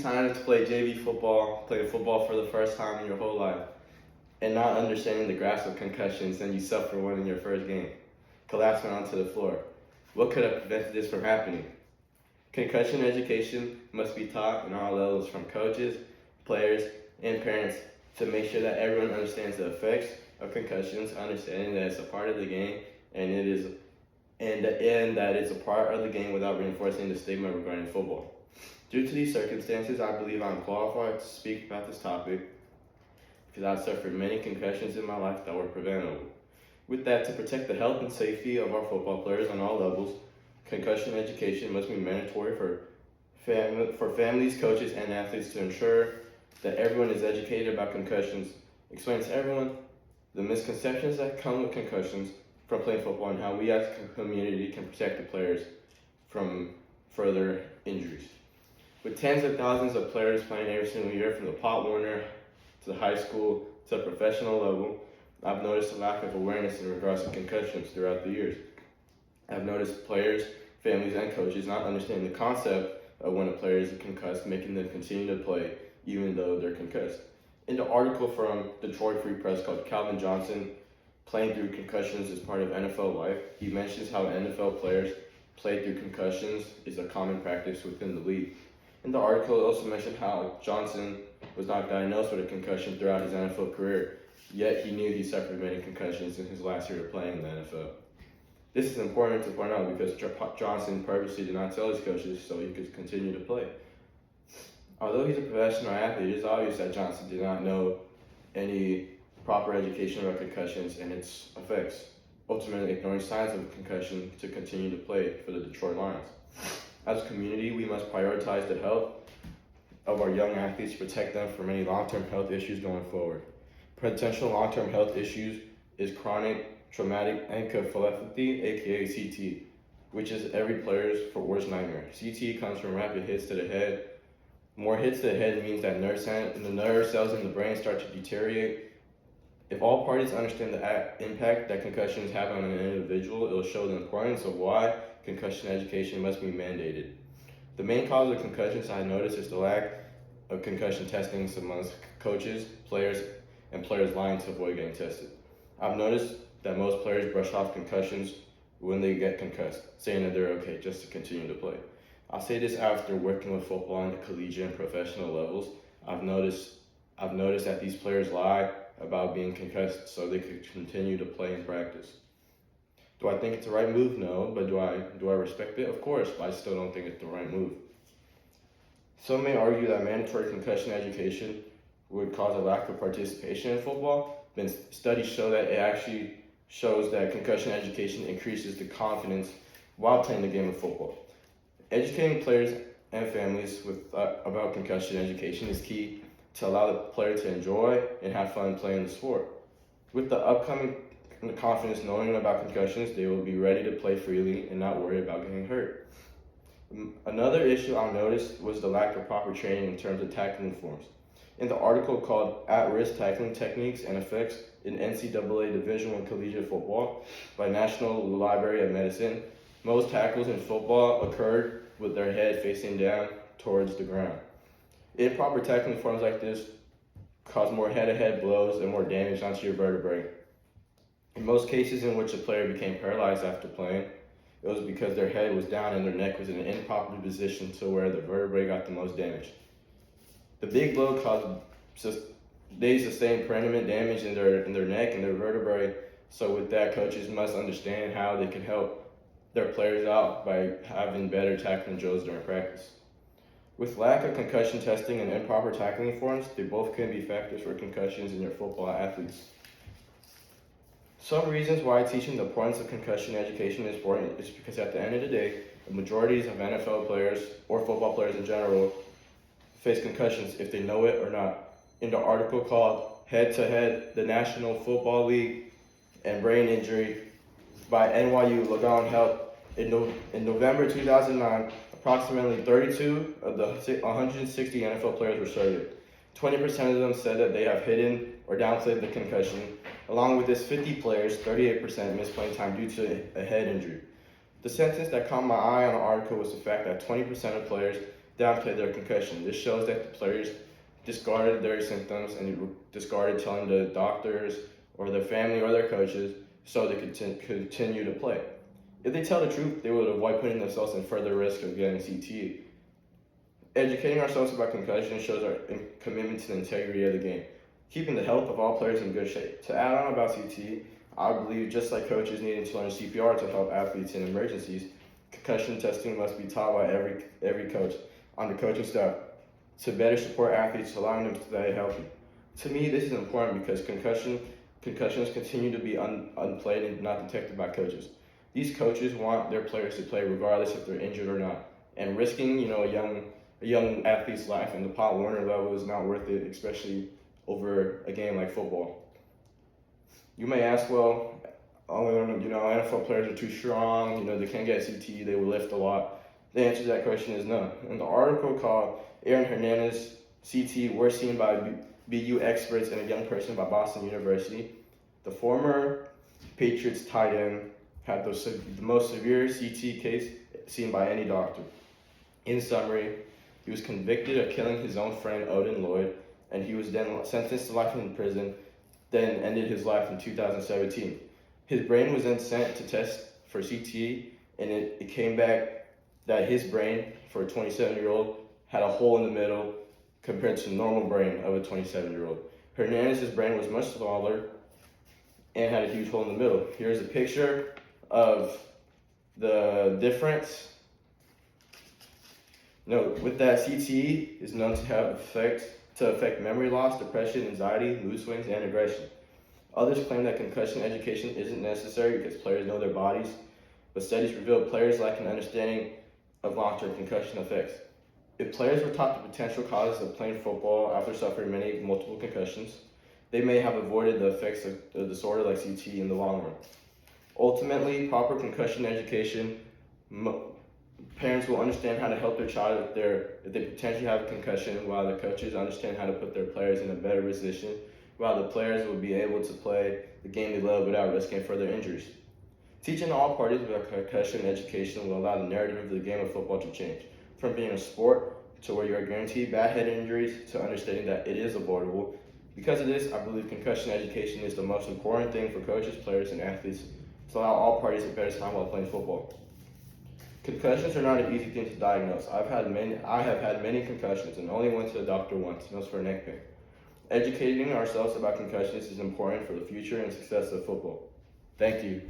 time to play JV football, play football for the first time in your whole life, and not understanding the grasp of concussions, and you suffer one in your first game, collapsing onto the floor. What could have prevented this from happening? Concussion education must be taught in all levels, from coaches, players, and parents, to make sure that everyone understands the effects of concussions, understanding that it's a part of the game, and that it's a part of the game without reinforcing the stigma regarding football. Due to these circumstances, I believe I'm qualified to speak about this topic because I've suffered many concussions in my life that were preventable. With that, to protect the health and safety of our football players on all levels, concussion education must be mandatory for families, coaches, and athletes to ensure that everyone is educated about concussions, explain to everyone the misconceptions that come with concussions from playing football, and how we as a community can protect the players from further injuries. With tens of thousands of players playing every single year, from the Pop Warner to the high school to the professional level, I've noticed a lack of awareness in regards to concussions throughout the years. I've noticed players, families, and coaches not understanding the concept of when a player is concussed, making them continue to play even though they're concussed. In the article from Detroit Free Press called Calvin Johnson, Playing Through Concussions is Part of NFL Life, he mentions how NFL players play through concussions is a common practice within the league. In the article, it also mentioned how Johnson was not diagnosed with a concussion throughout his NFL career, yet he knew he suffered many concussions in his last year of playing in the NFL. This is important to point out because Johnson purposely did not tell his coaches so he could continue to play. Although he's a professional athlete, it is obvious that Johnson did not know any proper education about concussions and its effects, ultimately ignoring signs of concussion to continue to play for the Detroit Lions. As a community, we must prioritize the health of our young athletes to protect them from any long-term health issues going forward. Potential long-term health issues is chronic traumatic encephalopathy, aka CT, which is every player's worst nightmare. CT comes from rapid hits to the head. More hits to the head means that the nerve cells in the brain start to deteriorate. If all parties understand the impact that concussions have on an individual, it will show the importance of why concussion education must be mandated. The main cause of concussions I noticed is the lack of concussion testing amongst coaches, players, and players lying to avoid getting tested. I've noticed that most players brush off concussions when they get concussed, saying that they're okay just to continue to play. I'll say this after working with football on the collegiate and professional levels. I've noticed that these players lie about being concussed so they could continue to play and practice. Do I think it's the right move? No, but do I respect it? Of course, but I still don't think it's the right move. Some may argue that mandatory concussion education would cause a lack of participation in football, but studies show that it actually shows that concussion education increases the confidence while playing the game of football. Educating players and families about concussion education is key to allow the player to enjoy and have fun playing the sport. With the upcoming confidence knowing about concussions, they will be ready to play freely and not worry about getting hurt. Another issue I noticed was the lack of proper training in terms of tackling forms. In the article called At-Risk Tackling Techniques and Effects in NCAA Division I Collegiate Football by National Library of Medicine, most tackles in football occurred with their head facing down towards the ground. Improper tackling forms like this cause more head-to-head blows and more damage onto your vertebrae. In most cases in which a player became paralyzed after playing, it was because their head was down and their neck was in an improper position to where the vertebrae got the most damage. The big blow they sustained permanent damage in their neck and their vertebrae. So with that, coaches must understand how they can help their players out by having better tackling drills during practice. With lack of concussion testing and improper tackling forms, they both can be factors for concussions in your football athletes. Some reasons why teaching the importance of concussion education is important is because at the end of the day, the majorities of NFL players or football players in general face concussions if they know it or not. In the article called Head to Head, the National Football League and Brain Injury by NYU Langone Health, in November 2009, approximately 32 of the 160 NFL players were surveyed. 20% of them said that they have hidden or downplayed the concussion. Along with this, 50 players, 38% missed playing time due to a head injury. The sentence that caught my eye on the article was the fact that 20% of players downplay their concussion. This shows that the players discarded their symptoms and discarded telling the doctors or their family or their coaches so they could continue to play. If they tell the truth, they would avoid putting themselves in further risk of getting CTE. Educating ourselves about concussion shows our commitment to the integrity of the game, keeping the health of all players in good shape. To add on about CTE, I believe just like coaches needing to learn CPR to help athletes in emergencies, concussion testing must be taught by every coach on the coaching staff to better support athletes, allowing them to stay healthy. To me, this is important because concussions continue to be unplayed and not detected by coaches. These coaches want their players to play regardless if they're injured or not, and risking a young athlete's life in the Pop Warner level is not worth it, especially over a game like football. You may ask, well, NFL players are too strong, they can't get CTE, they will lift a lot. The answer to that question is no. In the article called Aaron Hernandez, CTE, Worst Seen by BU Experts and a Young Person by Boston University, the former Patriots tight end had the most severe CTE case seen by any doctor. In summary, he was convicted of killing his own friend Odin Lloyd, and he was then sentenced to life in prison, then ended his life in 2017. His brain was then sent to test for CTE, and it came back that his brain, for a 27-year-old, had a hole in the middle compared to the normal brain of a 27-year-old. Hernandez's brain was much smaller and had a huge hole in the middle. Here's a picture of the difference. With that, CTE is known to affect memory loss, depression, anxiety, mood swings, and aggression. Others claim that concussion education isn't necessary because players know their bodies, but studies reveal players lack an understanding of long-term concussion effects. If players were taught the potential causes of playing football after suffering multiple concussions, they may have avoided the effects of a disorder like CTE in the long run. Ultimately, proper concussion education, parents will understand how to help their child if they potentially have a concussion, while the coaches understand how to put their players in a better position, while the players will be able to play the game they love without risking further injuries. Teaching all parties about concussion education will allow the narrative of the game of football to change, from being a sport to where you are guaranteed bad head injuries to understanding that it is avoidable. Because of this, I believe concussion education is the most important thing for coaches, players, and athletes to allow all parties a better time while playing football. Concussions are not an easy thing to diagnose. I have had many concussions and only went to the doctor once, and it was for neck pain. Educating ourselves about concussions is important for the future and success of football. Thank you.